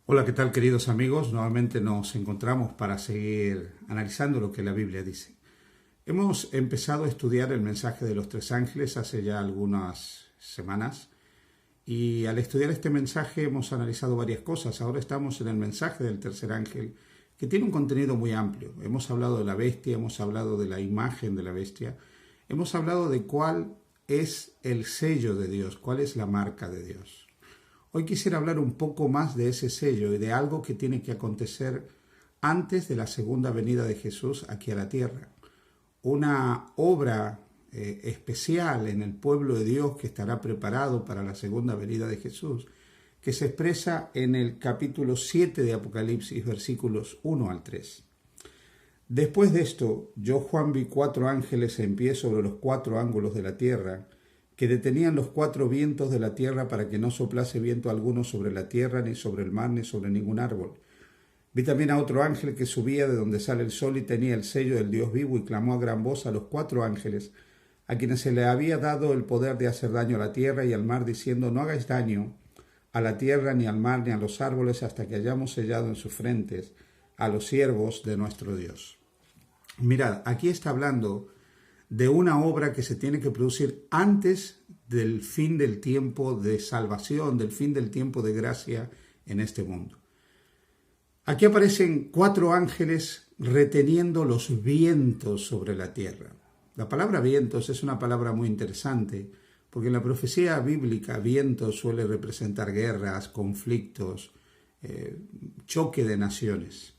Hola, ¿qué tal, queridos amigos? Nuevamente nos encontramos para seguir analizando lo que la Biblia dice. Hemos empezado a estudiar el mensaje de los tres ángeles hace ya algunas semanas y al estudiar este mensaje hemos analizado varias cosas. Ahora estamos en el mensaje del tercer ángel, que tiene un contenido muy amplio. Hemos hablado de la bestia, hemos hablado de la imagen de la bestia, hemos hablado de cuál es el sello de Dios, cuál es la marca de Dios. Hoy quisiera hablar un poco más de ese sello y de algo que tiene que acontecer antes de la segunda venida de Jesús aquí a la tierra. Una obra especial en el pueblo de Dios que estará preparado para la segunda venida de Jesús, que se expresa en el capítulo 7 de Apocalipsis, versículos 1 al 3. Después de esto, yo, Juan, vi 4 ángeles en pie sobre los 4 ángulos de la tierra, que detenían los 4 vientos de la tierra para que no soplase viento alguno sobre la tierra, ni sobre el mar, ni sobre ningún árbol. Vi también a otro ángel que subía de donde sale el sol y tenía el sello del Dios vivo y clamó a gran voz a los 4 ángeles, a quienes se le había dado el poder de hacer daño a la tierra y al mar, diciendo: no hagáis daño a la tierra, ni al mar, ni a los árboles, hasta que hayamos sellado en sus frentes a los siervos de nuestro Dios. Mirad, aquí está hablando de una obra que se tiene que producir antes del fin del tiempo de salvación, del fin del tiempo de gracia en este mundo. Aquí aparecen 4 ángeles reteniendo los vientos sobre la tierra. La palabra vientos es una palabra muy interesante, porque en la profecía bíblica vientos suele representar guerras, conflictos, choque de naciones.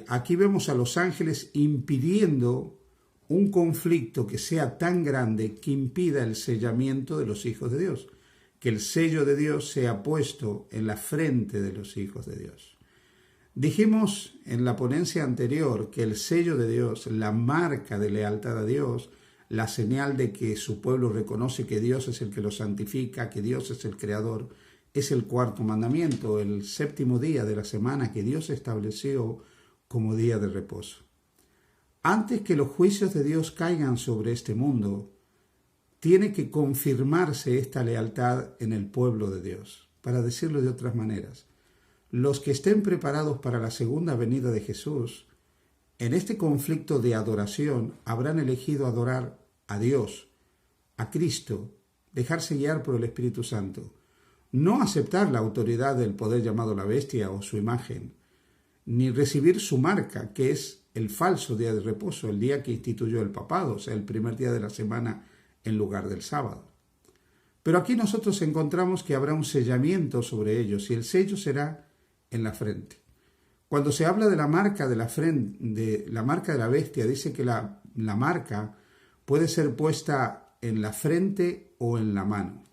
Aquí vemos a los ángeles impidiendo un conflicto que sea tan grande que impida el sellamiento de los hijos de Dios, que el sello de Dios sea puesto en la frente de los hijos de Dios. Dijimos en la ponencia anterior que el sello de Dios, la marca de lealtad a Dios, la señal de que su pueblo reconoce que Dios es el que lo santifica, que Dios es el creador, es el 4º mandamiento, el 7º día de la semana que Dios estableció como día de reposo. Antes que los juicios de Dios caigan sobre este mundo, tiene que confirmarse esta lealtad en el pueblo de Dios. Para decirlo de otras maneras, los que estén preparados para la segunda venida de Jesús, en este conflicto de adoración, habrán elegido adorar a Dios, a Cristo, dejarse guiar por el Espíritu Santo, no aceptar la autoridad del poder llamado la bestia o su imagen, ni recibir su marca, que es el falso día de reposo, el día que instituyó el papado, o sea, el primer día de la semana en lugar del sábado. Pero aquí nosotros encontramos que habrá un sellamiento sobre ellos y el sello será en la frente. Cuando se habla de la marca de la frente, de la marca de la bestia, dice que la marca puede ser puesta en la frente o en la mano.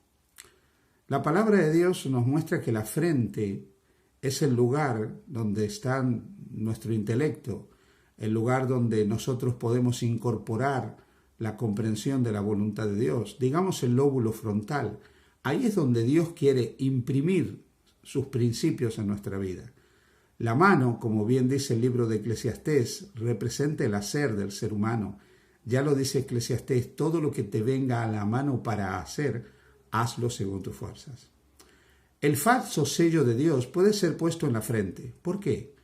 La palabra de Dios nos muestra que la frente es el lugar donde está nuestro intelecto, el lugar donde nosotros podemos incorporar la comprensión de la voluntad de Dios, digamos el lóbulo frontal. Ahí es donde Dios quiere imprimir sus principios en nuestra vida. La mano, como bien dice el libro de Eclesiastés, representa el hacer del ser humano. Ya lo dice Eclesiastés: todo lo que te venga a la mano para hacer, hazlo según tus fuerzas. El falso sello de Dios puede ser puesto en la frente. ¿Por qué?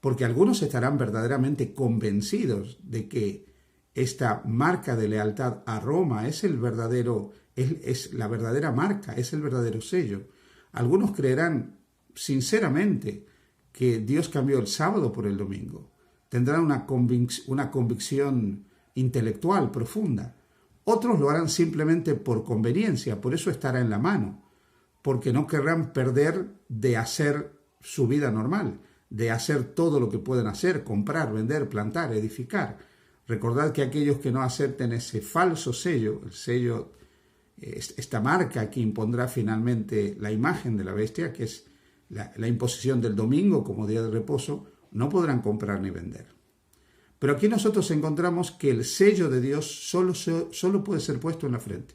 Porque algunos estarán verdaderamente convencidos de que esta marca de lealtad a Roma es la verdadera marca, es el verdadero sello. Algunos creerán sinceramente que Dios cambió el sábado por el domingo. Tendrán una convicción intelectual profunda. Otros lo harán simplemente por conveniencia, por eso estará en la mano, porque no querrán perder de hacer su vida normal, de hacer todo lo que pueden hacer: comprar, vender, plantar, edificar. Recordad que aquellos que no acepten ese falso sello, el sello, esta marca que impondrá finalmente la imagen de la bestia, que es la imposición del domingo como día de reposo, no podrán comprar ni vender. Pero aquí nosotros encontramos que el sello de Dios solo puede ser puesto en la frente.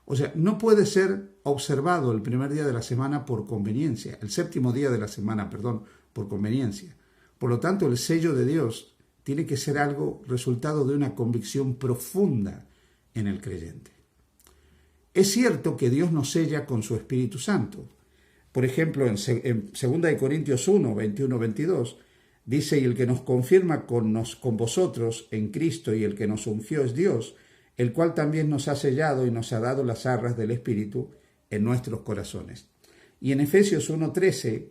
O sea, no puede ser observado el primer día de la semana por conveniencia, el 7º día de la semana, por conveniencia. Por lo tanto, el sello de Dios tiene que ser algo resultado de una convicción profunda en el creyente. Es cierto que Dios nos sella con su Espíritu Santo. Por ejemplo, en 2 Corintios 1, 21, 22, dice, y el que nos confirma con vosotros en Cristo y el que nos ungió es Dios, el cual también nos ha sellado y nos ha dado las arras del Espíritu en nuestros corazones. Y en Efesios 1:13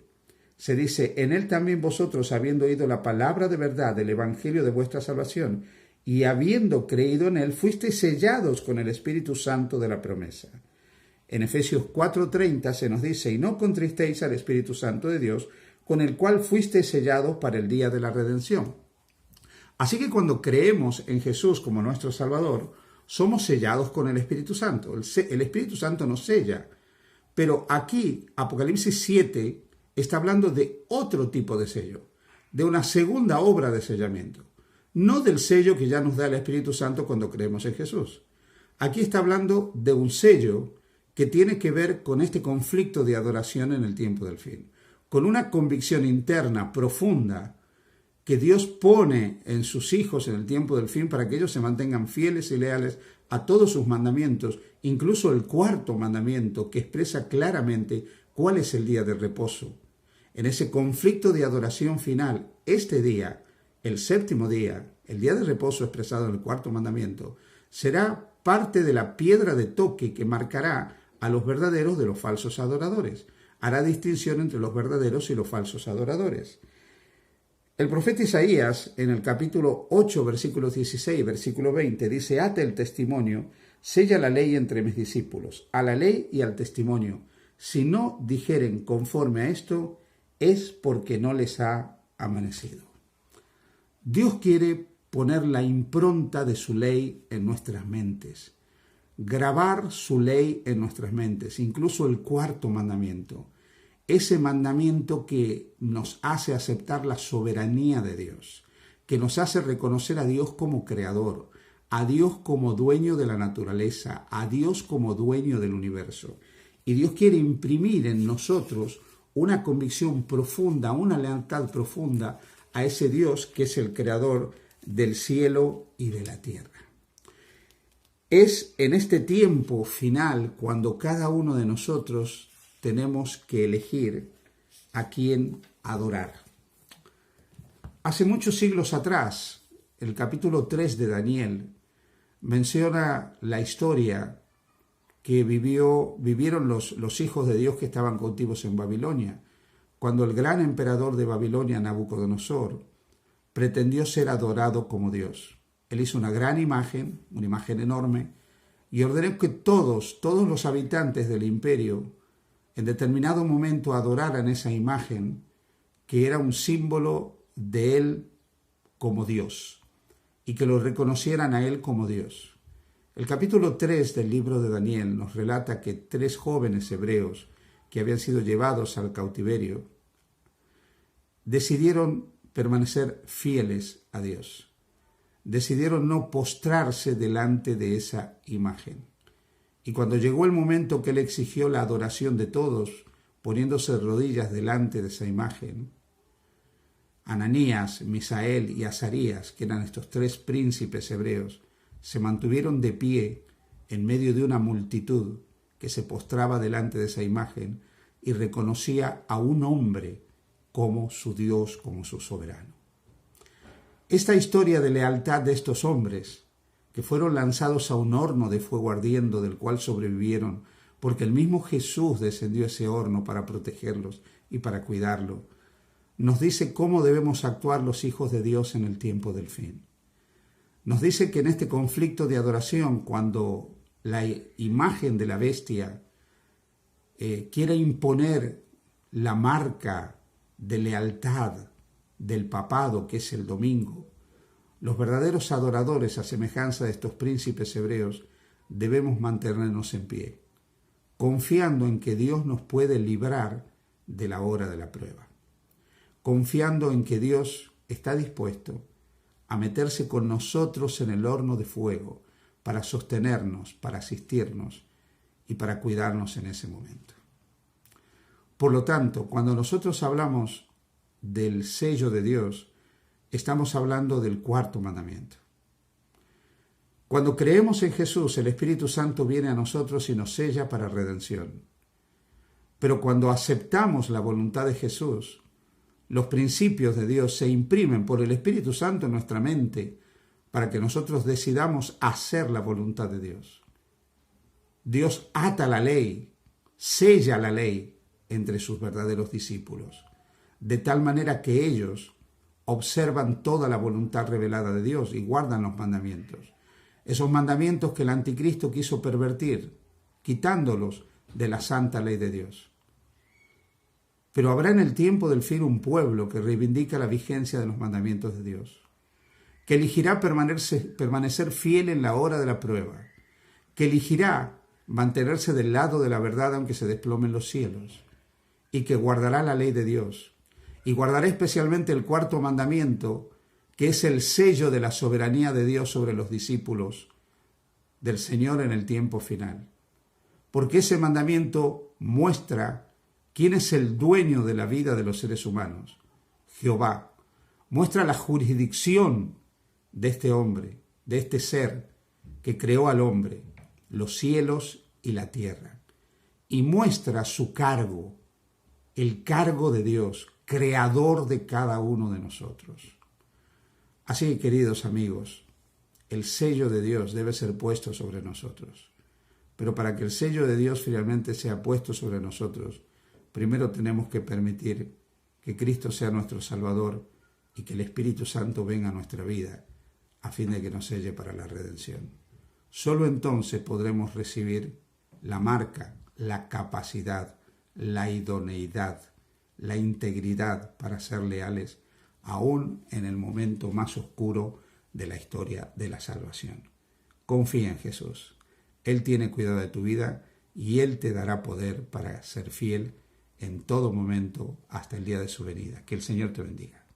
se dice, en él también vosotros, habiendo oído la palabra de verdad del evangelio de vuestra salvación, y habiendo creído en él, fuisteis sellados con el Espíritu Santo de la promesa. En Efesios 4:30 se nos dice, y no contristéis al Espíritu Santo de Dios, con el cual fuisteis sellados para el día de la redención. Así que cuando creemos en Jesús como nuestro Salvador, somos sellados con el Espíritu Santo. El Espíritu Santo nos sella. Pero aquí, Apocalipsis 7 está hablando de otro tipo de sello, de una segunda obra de sellamiento, no del sello que ya nos da el Espíritu Santo cuando creemos en Jesús. Aquí está hablando de un sello que tiene que ver con este conflicto de adoración en el tiempo del fin, con una convicción interna profunda que Dios pone en sus hijos en el tiempo del fin para que ellos se mantengan fieles y leales a todos sus mandamientos, incluso el cuarto mandamiento que expresa claramente cuál es el día de reposo. En ese conflicto de adoración final, este día, el séptimo día, el día de reposo expresado en el cuarto mandamiento, será parte de la piedra de toque que marcará a los verdaderos de los falsos adoradores. Hará distinción entre los verdaderos y los falsos adoradores. El profeta Isaías, en el capítulo 8, versículos 16 y versículo 20, dice, ate el testimonio, sella la ley entre mis discípulos, a la ley y al testimonio. Si no dijeren conforme a esto, es porque no les ha amanecido. Dios quiere poner la impronta de su ley en nuestras mentes, grabar su ley en nuestras mentes, incluso el cuarto mandamiento, ese mandamiento que nos hace aceptar la soberanía de Dios, que nos hace reconocer a Dios como creador, a Dios como dueño de la naturaleza, a Dios como dueño del universo. Y Dios quiere imprimir en nosotros una convicción profunda, una lealtad profunda a ese Dios que es el creador del cielo y de la tierra. Es en este tiempo final cuando cada uno de nosotros tenemos que elegir a quién adorar. Hace muchos siglos atrás, el capítulo 3 de Daniel menciona la historia que vivieron los hijos de Dios que estaban cautivos en Babilonia, cuando el gran emperador de Babilonia, Nabucodonosor, pretendió ser adorado como Dios. Él hizo una gran imagen, una imagen enorme, y ordenó que todos los habitantes del imperio, en determinado momento adoraran esa imagen, que era un símbolo de él como Dios, y que lo reconocieran a él como Dios. El capítulo 3 del libro de Daniel nos relata que 3 jóvenes hebreos que habían sido llevados al cautiverio decidieron permanecer fieles a Dios. Decidieron no postrarse delante de esa imagen. Y cuando llegó el momento que él exigió la adoración de todos, poniéndose de rodillas delante de esa imagen, Ananías, Misael y Azarías, que eran estos 3 príncipes hebreos, se mantuvieron de pie en medio de una multitud que se postraba delante de esa imagen y reconocía a un hombre como su Dios, como su soberano. Esta historia de lealtad de estos hombres, que fueron lanzados a un horno de fuego ardiendo del cual sobrevivieron, porque el mismo Jesús descendió a ese horno para protegerlos y para cuidarlo, nos dice cómo debemos actuar los hijos de Dios en el tiempo del fin. Nos dice que en este conflicto de adoración, cuando la imagen de la bestia quiere imponer la marca de lealtad del papado, que es el domingo, los verdaderos adoradores, a semejanza de estos príncipes hebreos, debemos mantenernos en pie, confiando en que Dios nos puede librar de la hora de la prueba, confiando en que Dios está dispuesto a meterse con nosotros en el horno de fuego para sostenernos, para asistirnos y para cuidarnos en ese momento. Por lo tanto, cuando nosotros hablamos del sello de Dios, estamos hablando del cuarto mandamiento. Cuando creemos en Jesús, el Espíritu Santo viene a nosotros y nos sella para redención. Pero cuando aceptamos la voluntad de Jesús, los principios de Dios se imprimen por el Espíritu Santo en nuestra mente para que nosotros decidamos hacer la voluntad de Dios. Dios ata la ley, sella la ley entre sus verdaderos discípulos, de tal manera que ellos observan toda la voluntad revelada de Dios y guardan los mandamientos. Esos mandamientos que el anticristo quiso pervertir, quitándolos de la santa ley de Dios. Pero habrá en el tiempo del fin un pueblo que reivindica la vigencia de los mandamientos de Dios, que elegirá permanecer fiel en la hora de la prueba, que elegirá mantenerse del lado de la verdad aunque se desplomen los cielos, y que guardará la ley de Dios, y guardará especialmente el cuarto mandamiento, que es el sello de la soberanía de Dios sobre los discípulos del Señor en el tiempo final. Porque ese mandamiento muestra quién es el dueño de la vida de los seres humanos, Jehová. Muestra la jurisdicción de este hombre, de este ser que creó al hombre, los cielos y la tierra. Y muestra su cargo, el cargo de Dios, creador de cada uno de nosotros. Así, queridos amigos, el sello de Dios debe ser puesto sobre nosotros. Pero para que el sello de Dios finalmente sea puesto sobre nosotros, primero tenemos que permitir que Cristo sea nuestro Salvador y que el Espíritu Santo venga a nuestra vida a fin de que nos selle para la redención. Solo entonces podremos recibir la marca, la capacidad, la idoneidad, la integridad para ser leales aún en el momento más oscuro de la historia de la salvación. Confía en Jesús. Él tiene cuidado de tu vida y Él te dará poder para ser fiel en todo momento hasta el día de su venida. Que el Señor te bendiga.